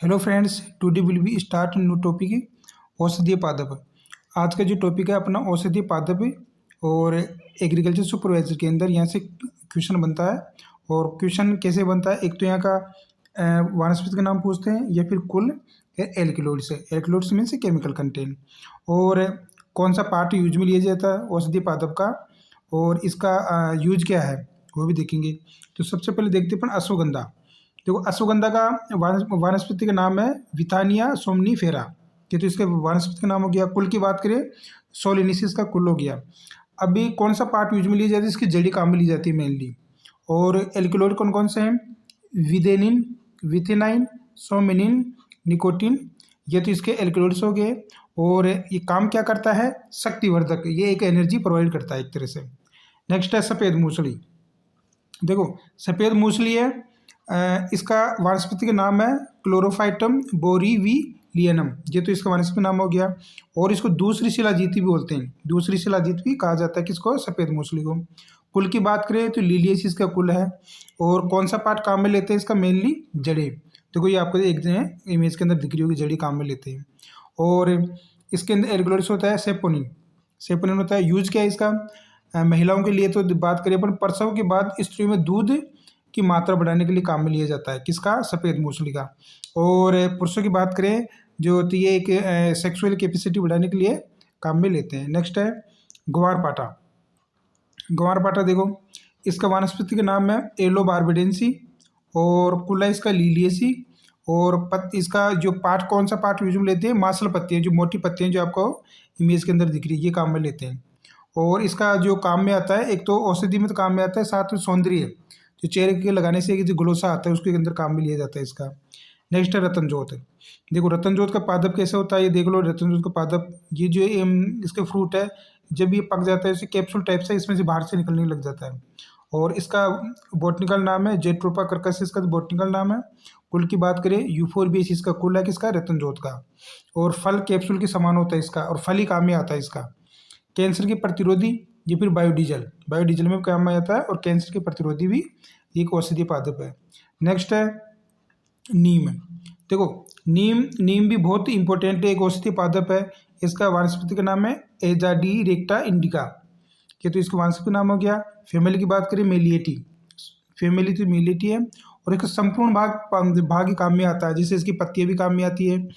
Hello friends, today will be start new topic औषधीय पादप। आज का जो टॉपिक है अपना औषधीय पादप और एग्रीकल्चर सुपरवाइजर के अंदर यहाँ से क्वेश्चन बनता है। और क्वेश्चन कैसे बनता है, एक तो यहाँ का वनस्पति का नाम पूछते हैं या फिर कुल एल्किलोइड्स। एल्किलोइड्स मीन्स केमिकल कंटेंट, और कौन सा पार्ट यूज में लिया जाता है औषधीय पादप का और इसका यूज क्या है वो भी देखेंगे। तो सबसे पहले देखते हैं अपन अश्वगंधा। देखो, अश्वगंधा का वनस्पति का नाम है विथानिया सोमनीफेरा। कि तो इसके वनस्पति का नाम हो गया। कुल की बात करें सोलेनिसिस का कुल हो गया। अभी कौन सा पार्ट यूज में ली जाती है, इसकी जड़ी काम में ली जाती है मेनली। और एल्किलोइड कौन कौन से हैं, विदेनिन, विथेनाइन, सोमेनिन, निकोटिन, ये तो इसके एल्किलोइड्स हो गए। और ये काम क्या करता है, शक्तिवर्धक, ये एक एनर्जी प्रोवाइड करता है एक तरह से। नेक्स्ट है सफ़ेद मूसली। देखो, सफ़ेद मूसली है, इसका वनस्पति का नाम है क्लोरोफाइटम बोरीविलियनम। ये तो इसका वनस्पति नाम हो गया। और इसको दूसरी शिलाजीत भी बोलते हैं, दूसरी शिलाजीत भी कहा जाता है किसको, सफ़ेद मूसली को। कुल की बात करें तो लिलियसिस का कुल है। और कौन सा पार्ट काम में लेते हैं इसका, मेनली जड़ें। देखो ये आपको एक इमेज के अंदर दिख रही होगी, जड़ी काम में लेते हैं। और इसके अंदर एल्किलोइड्स होता है सेपोनिन। सेपोनिन होता है, यूज क्या है इसका, महिलाओं के लिए तो बात करें अपन, प्रसव के बाद स्त्रियों में दूध की मात्रा बढ़ाने के लिए काम में लिया जाता है, किसका, सफ़ेद मूसली का। और पुरुषों की बात करें जो होती है एक सेक्सुअल कैपेसिटी बढ़ाने के लिए काम में लेते हैं। नेक्स्ट है ग्वारपाठा। ग्वारपाठा देखो, इसका वनस्पति का नाम है एलो बार्बेडेंसी और कुल है इसका लिलियसी। और इसका जो पार्ट, कौन सा पार्ट यूज में लेते हैं, मांसल पत्तियाँ, जो मोटी पत्तियाँ जो आपको इमेज के अंदर दिख रही है, ये काम में लेते हैं। और इसका जो काम में आता है, एक तो औषधि में तो काम में आता है, साथ में सौंदर्य, जो चेहरे के लगाने से जो ग्लोसा आता है उसके अंदर काम में लिया जाता है इसका। नेक्स्ट है रतनजोत। देखो रतनजोत का पादप कैसे होता है, ये देख लो। रतनजोत का पादप, ये जो इसका फ्रूट है, जब ये पक जाता है इसे कैप्सूल टाइप से इसमें से बाहर से निकलने लग जाता है। और इसका बॉटनिकल नाम है जेट्रोपा कर्कस, इसका बॉटनिकल नाम है। कुल की बात करें यूफोरबियस इसका कुल है, किसका, रतनजोत का। और फल कैप्सूल के समान होता है इसका, और फल ही काम में आता है इसका। कैंसर के प्रतिरोधी, ये फिर बायोडीजल, बायोडीजल में काम में आता है। और कैंसर के प्रतिरोधी भी एक औषधीय पादप है। नेक्स्ट है नीम। देखो नीम भी बहुत इंपॉर्टेंट एक औषधीय पादप है। इसका वनस्पति का नाम है एजाडी रेक्टा इंडिका। ये तो इसका वनस्पति नाम हो गया। फैमिली की बात करें मेलिएटी, फैमिली तो मेलिएटी है। और इसका संपूर्ण भाग ही काम में आता है, जिससे इसकी पत्तियां भी काम में आती है।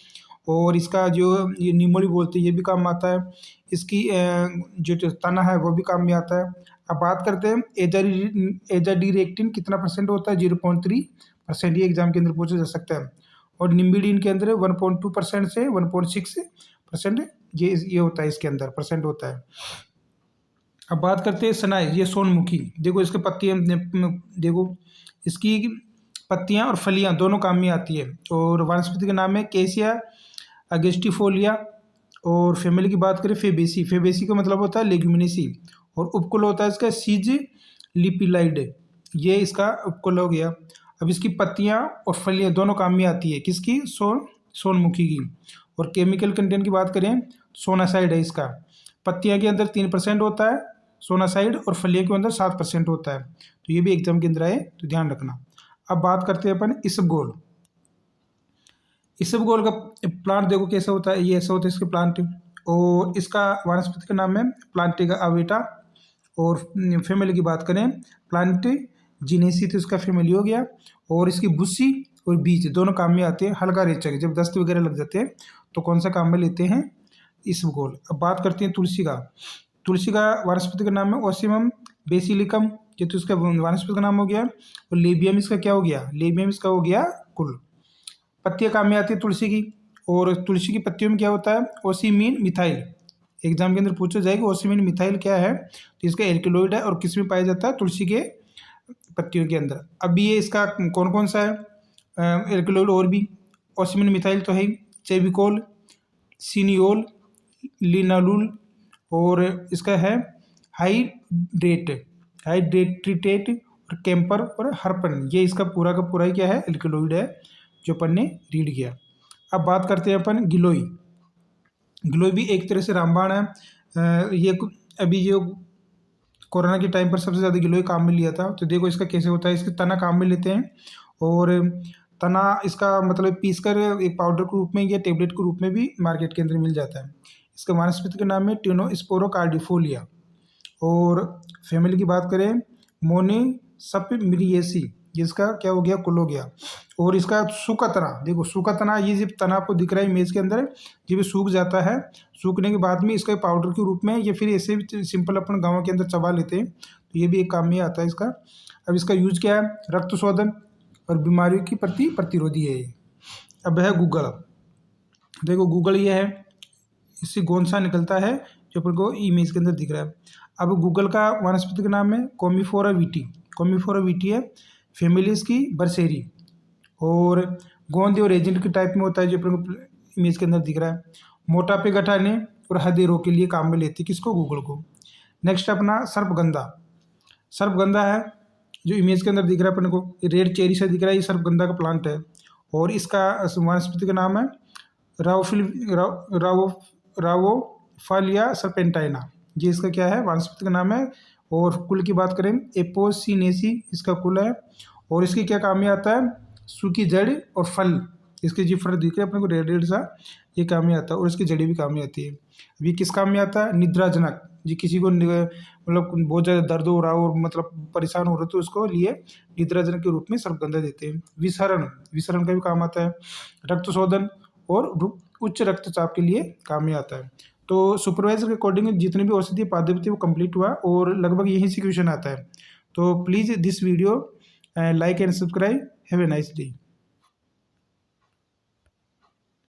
और इसका जो ये नीमोली बोलते हैं ये भी काम में आता है। इसकी जो तना है वो भी काम में आता है। अब बात करते हैं एजाडीरेक्टिन कितना परसेंट होता है, 0.3%। ये एग्जाम के अंदर पूछा जा सकता है। और निम्बिडीन के अंदर 1.2% से 1.6%, ये होता है, इसके अंदर परसेंट होता है। अब बात करते हैं सनाई, ये सोनमुखी। देखो इसके पत्तियाँ, देखो इसकी पत्तियाँ और फलियाँ दोनों काम में आती है। और वनस्पति का नाम है केसिया अगेस्टिफोलिया। और फैमिली की बात करें फेबेसी, फेबेसी का मतलब होता है लेग्यूमिनेसी। और उपकुल होता है इसका सीज लिपिलाइड, ये इसका उपकुल हो गया। अब इसकी पत्तियां और फलियां दोनों काम में आती है, किसकी, सोनमुखी की। और केमिकल कंटेंट की बात करें, सोनासाइड है इसका। पत्तियां के अंदर 3% होता है सोनासाइड, और फलियों के अंदर 7% होता है। तो ये भी एग्जाम के अंदर आए तो ध्यान रखना। अब बात करते हैं अपन इसबगोल। इसबगोल का प्लांट देखो कैसा होता है, ये ऐसा होता है इसके प्लांट। और इसका वनस्पति का नाम है प्लांटिगा अवेटा। और फैमिली की बात करें प्लांट जिनेसी, तो इसका फैमिली हो गया। और इसकी भुस्सी और बीज दोनों काम में आते हैं। हल्का रेचक, जब दस्त वगैरह लग जाते हैं तो कौन सा काम में लेते हैं, इसबगोल। अब बात करते हैं तुलसी का। तुलसी का वनस्पति का नाम है ओसिमम बेसिलिकम, ये तो इसका वनस्पति का नाम हो गया। और लेबियम इसका क्या हो गया, लेबियम इसका हो गया कुल। पत्तियाँ काम में आती है तुलसी की। और तुलसी की पत्तियों में क्या होता है, ओसिमीन मिथाइल। एग्जाम के अंदर पूछा जाएगा ओसिमीन मिथाइल क्या है, तो इसका एल्किलोइड है। और किस में पाया जाता है, तुलसी के पत्तियों के अंदर। अब ये इसका कौन कौन सा है एल्किलोइड, और भी ओसिमीन मिथाइल तो है, चेबिकोल, सीनियोल, लिनालुल। और इसका है हाइड्रेट्रिटेट और कैंपर और हर्पन। ये इसका पूरा का पूरा ही क्या है, एल्किलोइड है, जो अपन ने रीड किया। अब बात करते हैं अपन गिलोई। गिलोई भी एक तरह से रामबाण है। ये अभी जो कोरोना के टाइम पर सबसे ज़्यादा गिलोई काम में लिया था। तो देखो इसका कैसे होता है, इसके तना काम में लेते हैं। और तना इसका मतलब पीस कर एक पाउडर के रूप में या टेबलेट के रूप में भी मार्केट के अंदर मिल जाता है। इसका वानस्पतिक नाम है ट्यूनोस्पोरोकार्डिफोलिया। और फैमिली की बात करें मोनिसपमिलिएसी, जिसका क्या हो गया, कुल हो गया। और इसका सूखा तना, देखो सूखा तना, ये जो तना आपको दिख रहा है इमेज के अंदर, ये भी सूख जाता है। सूखने के बाद में इसका पाउडर के रूप में या फिर ऐसे भी सिंपल अपन गाँव के अंदर चबा लेते हैं, तो ये भी एक काम में आता है इसका। अब इसका यूज क्या है, रक्त शोधन और बीमारियों की प्रति प्रतिरोधी है ये। अब है गूगल। देखो गूगल ये है, इससे गोंद सा निकलता है जो अपन को इमेज के अंदर दिख रहा है। अब गूगल का वानस्पतिक नाम है कॉमीफोरा वीटी। कॉमीफोरा वीटी है, फैमिली इसकी बरसेरी। और गोंद और एजेंट के टाइप में होता है जो अपन को इमेज के अंदर दिख रहा है। मोटापे घटाने और हृदय रोग के लिए काम में लेती है किसको, गूगल को। नेक्स्ट अपना सर्पगंधा। सर्पगंधा है जो इमेज के अंदर दिख रहा है अपन को, रेड चेरी से दिख रहा है, ये सर्पगंधा का प्लांट है। और इसका वानस्पतिक नाम है रावोफालिया सर्पेंटाइना, ये इसका क्या है, वानस्पतिक नाम है। और कुल की बात करें एपोसिनेसी इसका कुल है। और इसके क्या काम में आता है, सूखी जड़ और फल, इसके जो फल दिख रहे हैं अपने को रेड रेड सा, ये काम में आता है। और इसकी जड़ी भी काम में आती है। अभी किस काम में आता है, निद्राजनक, जी किसी को मतलब बहुत ज़्यादा दर्द हो रहा हो और मतलब परेशान हो रहे तो उसको लिए निद्राजनक के रूप में सर्पगंधा देते हैं। विसरण, विसरण का भी काम आता है। रक्त शोधन और उच्च रक्तचाप के लिए काम में आता है। तो सुपरवाइजर के अकॉर्डिंग जितने भी औषधीय पादप थे वो कंप्लीट हुआ और लगभग यहीं से क्वेश्चन आता है। तो please this video like and subscribe. Have a nice day.